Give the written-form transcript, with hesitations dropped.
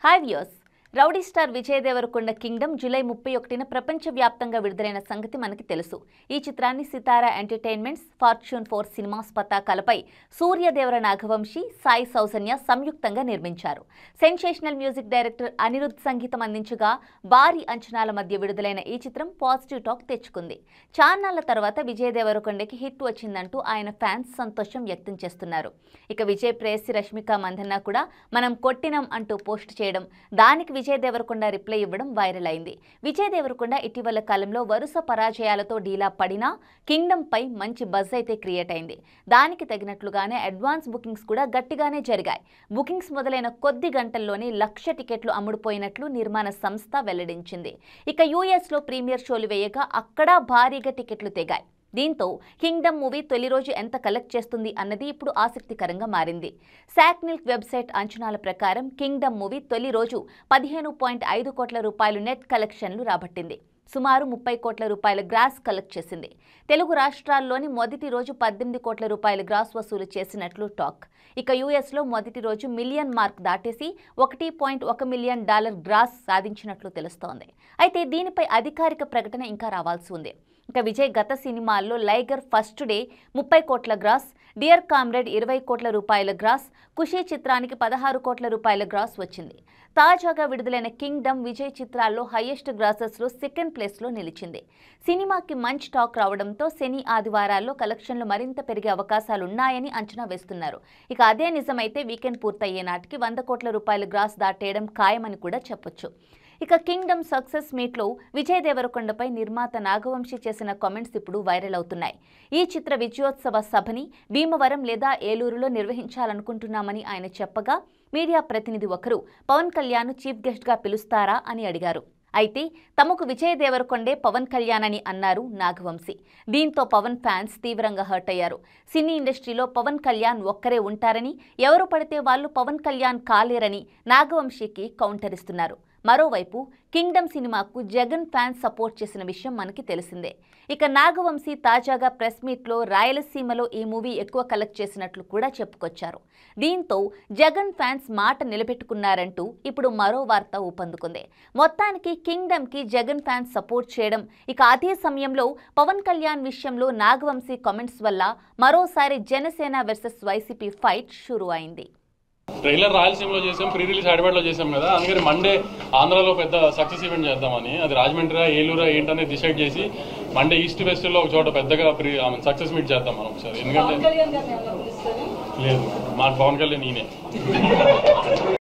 Hi viewers. Rowdy star Vijay Deverakonda Kingdom July 31న ప్రపంచవ్యాప్తంగా విడుదలైన సంగతి మనకి తెలుసు. ఈ చిత్రాన్ని సితారా ఎంటర్టైన్మెంట్స్, ఫార్చ్యూన్ 4 సినిమాస్ పతాకాలపై సూర్యదేవర నాగవంశీ, సాయి సౌజన్య సంయుక్తంగా నిర్మించారు. సెన్సేషనల్ మ్యూజిక్ డైరెక్టర్ అనిరుద్ సంగీతం అందించగా భారీ అంచనాల మధ్య విడుదలైన ఈ చిత్రం పాజిటివ్ టాక్ తెచ్చుకుంది. చాన్నాళ్ల తర్వాత విజయ్ దేవరకొండకి హిట్ వచ్చిందంటూ ఆయన ఫ్యాన్స్ సంతోషం వ్యక్తం చేస్తున్నారు. ఇక విజయ్ ప్రేయసి రష్మిక మందన్న కూడా మనం కొట్టినం అంటూ పోస్ట్ చేయడం, దానికి విజయ్ దేవరకొండ రిప్లై ఇవ్వడం వైరల్ అయింది. విజయ్ దేవరకొండ ఇటీవల కాలంలో వరుస పరాజయాలతో డీలా పడినా కింగ్డమ్ పై మంచి బజ్ అయితే క్రియేట్ అయింది. దానికి తగినట్లుగానే అడ్వాన్స్ బుకింగ్స్ కూడా గట్టిగానే జరిగాయి. బుకింగ్స్ మొదలైన కొద్ది గంటల్లోనే 1,00,000 టికెట్లు అమ్ముడుపోయినట్లు నిర్మాణ సంస్థ వెల్లడించింది. ఇక యూఎస్ లో ప్రీమియర్ షోలు వేయగా అక్కడా భారీగా టికెట్లు తెగాయి. దీంతో కింగ్డమ్ మూవీ తొలి రోజు ఎంత కలెక్ట్ చేస్తుంది అన్నది ఇప్పుడు ఆసక్తికరంగా మారింది. సాక్నిల్క్ వెబ్సైట్ అంచనాల ప్రకారం కింగ్డమ్ మూవీ తొలి రోజు 15.5 కోట్ల రూపాయలు నెట్ కలెక్షన్లు రాబట్టింది. సుమారు 30 కోట్ల రూపాయల గ్రాస్ కలెక్ట్ చేసింది. తెలుగు రాష్ట్రాల్లోని మొదటి రోజు 18 కోట్ల రూపాయల గ్రాస్ వసూలు చేసినట్లు టాక్. ఇక యూఎస్లో మొదటి రోజు మిలియన్ మార్క్ దాటేసి $1.1 మిలియన్ గ్రాస్ సాధించినట్లు తెలుస్తోంది. అయితే దీనిపై అధికారిక ప్రకటన ఇంకా రావాల్సి ఉంది. ఇక విజయ్ గత సినిమాల్లో లైగర్ ఫస్ట్ డే 30 కోట్ల గ్రాస్, డియర్ కామ్రేడ్ 20 కోట్ల రూపాయల గ్రాస్, ఖుషీ చిత్రానికి 16 కోట్ల రూపాయల గ్రాస్ వచ్చింది. తాజాగా విడుదలైన కింగ్డమ్ విజయ్ చిత్రాల్లో హైయెస్ట్ గ్రాసెస్లో సెకండ్ ప్లేస్లో నిలిచింది. సినిమాకి మంచి టాక్ రావడంతో శని ఆదివారాల్లో కలెక్షన్లు మరింత పెరిగే అవకాశాలున్నాయని అంచనా వేస్తున్నారు. ఇక అదే నిజమైతే వీకెండ్ పూర్తయ్యే నాటికి 100 కోట్ల రూపాయల గ్రాస్ దాటేయడం ఖాయమని కూడా చెప్పొచ్చు. ఇక కింగ్డమ్ సక్సెస్ మీట్లో విజయ్ దేవరకొండపై నిర్మాత నాగవంశీ చేసిన కామెంట్స్ ఇప్పుడు వైరల్ అవుతున్నాయి. ఈ చిత్ర విజయోత్సవ సభని భీమవరం లేదా ఏలూరులో నిర్వహించాలనుకుంటున్నామని ఆయన చెప్పగా, మీడియా ప్రతినిధి ఒకరు పవన్ కళ్యాణ్ చీఫ్ గెస్ట్గా పిలుస్తారా అని అడిగారు. అయితే తమకు విజయ్ దేవరకొండే పవన్ కళ్యాణ్ అని అన్నారు నాగవంశీ. దీంతో పవన్ ఫ్యాన్స్ తీవ్రంగా హర్ట్ అయ్యారు. సినీ ఇండస్ట్రీలో పవన్ కళ్యాణ్ ఒక్కరే ఉంటారని, ఎవరు పడితే వాళ్ళు పవన్ కళ్యాణ్ కాలేరని నాగవంశీకి కౌంటర్ ఇస్తున్నారు. మరోవైపు కింగ్డమ్ సినిమాకు జగన్ ఫ్యాన్స్ సపోర్ట్ చేసిన విషయం మనకి తెలిసిందే. ఇక నాగవంశీ తాజాగా ప్రెస్ మీట్లో రాయలసీమలో ఈ మూవీ ఎక్కువ కలెక్ట్ చేసినట్లు కూడా చెప్పుకొచ్చారు. దీంతో జగన్ ఫ్యాన్స్ మాట నిలబెట్టుకున్నారంటూ ఇప్పుడు మరో వార్త ఊపందుకుంది. మొత్తానికి కింగ్డమ్కి జగన్ ఫ్యాన్స్ సపోర్ట్ చేయడం, ఇక అదే సమయంలో పవన్ కళ్యాణ్ విషయంలో నాగవంశీ కామెంట్స్ వల్ల మరోసారి జనసేన వర్సెస్ వైసీపీ ఫైట్ షురూ అయింది. ట్రైలర్ రాయలసీమలో చేసాం, ప్రీ రిలీజ్ హైదరాబాద్లో చేసాం కదా, అందుకని మండే ఆంధ్రాలో పెద్ద సక్సెస్ ఈవెంట్ చేద్దామని, అది రాజమండ్రి ఏలూరా ఏంటనేది డిసైడ్ చేసి మండే ఈస్ట్ వెస్ట్లో ఒక చోట పెద్దగా సక్సెస్ మీట్ చేద్దాం మనం ఒకసారి. ఎందుకంటే లేదు, మా పవన్ కళ్యాణ్ ఈయనే.